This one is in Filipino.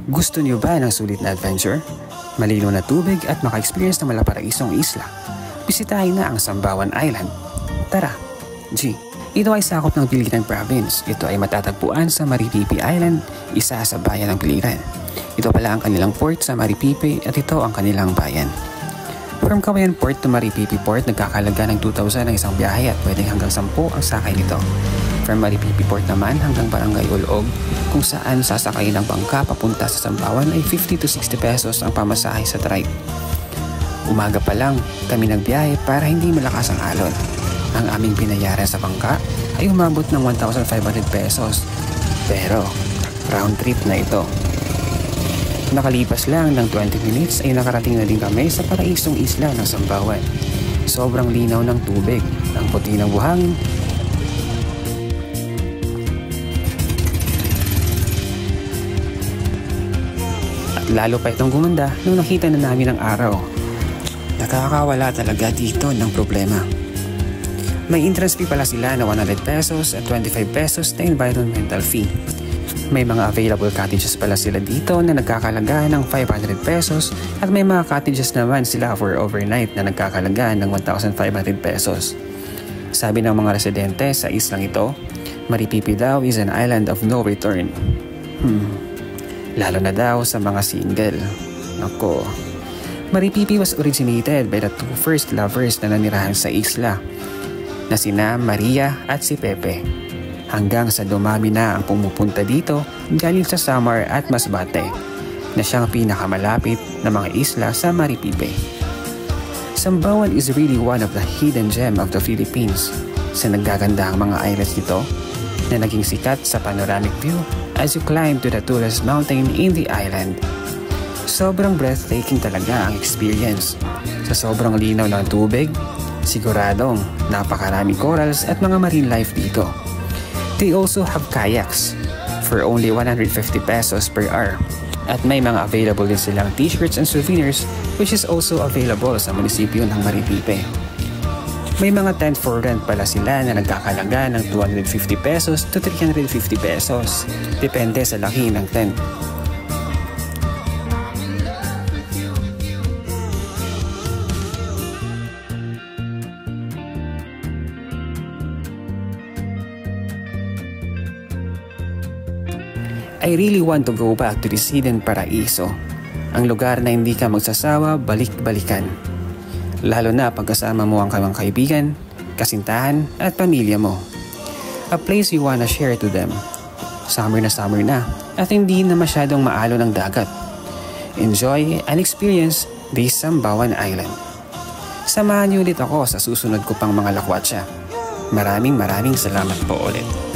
Gusto niyo ba ng sulit na adventure? Malinaw na tubig at maka-experience ng malaparaisong isla? Bisitahin na ang Sambawan Island. Tara! G. Ito ay sakop ng Biliran Province. Ito ay matatagpuan sa Maripipi Island, isa sa bayan ng Biliran. Ito pala ang kanilang port sa Maripipi at ito ang kanilang bayan. From Cauayan Port to Maripipi Port, nagkakalaga ng 2,000 ang isang biyahe at pwedeng hanggang 10 ang sakay nito. From Maripipi Port naman hanggang Barangay Ulog, kung saan sasakay ng bangka papunta sa Sambawan ay 50 to 60 pesos ang pamasahe sa trike. Umaga pa lang kami nagbiyahe para hindi malakas ang alon. Ang aming binayaran sa bangka ay umabot ng 1,500 pesos. Pero round trip na ito. Nakalipas lang ng 20 minutes ay nakarating na din kami sa paraisong isla ng Sambawan. Sobrang linaw ng tubig, ang puti ng buhangin, at lalo pa itong gumanda nung nakita na namin ang araw. Nakakawala talaga dito ng problema. May entrance fee pala sila na 100 pesos at 25 pesos na environmental fee. May mga available cottages pala sila dito na nagkakalaga ng 500 pesos at may mga cottages naman sila for overnight na nagkakalaga ng 1,500 pesos. Sabi ng mga residente sa islang ito, Maripipi daw is an island of no return. Lalo na daw sa mga single. Nako. Maripipi was originated by the two first lovers na nanirahan sa isla, na sina Maria at si Pepe. Hanggang sa dumami na ang pumupunta dito galing sa Samar at Masbate, na siyang pinakamalapit na mga isla sa Maripipi. Sambawan is really one of the hidden gem of the Philippines sa naggaganda ang mga islets nito na naging sikat sa panoramic view as you climb to the tallest mountain in the island. Sobrang breathtaking talaga ang experience. Sa sobrang linaw ng tubig, siguradong napakaraming corals at mga marine life dito. They also have kayaks for only 150 pesos per hour. At may mga available din silang t-shirts and souvenirs which is also available sa munisipyo ng Maripipi. May mga tent for rent pala sila na nagkakalaga ng 250 pesos to 350 pesos. Depende sa laki ng tent. I really want to go back to this hidden paraiso. Ang lugar na hindi ka magsasawa balik-balikan. Lalo na pagkasama mo ang kamang kaibigan, kasintahan at pamilya mo. A place you wanna share to them. Summer na at hindi na masyadong maalon ang dagat. Enjoy and experience this Sambawan Island. Samahan niyo ulit ako sa susunod ko pang mga lakwatsa. Maraming salamat po ulit.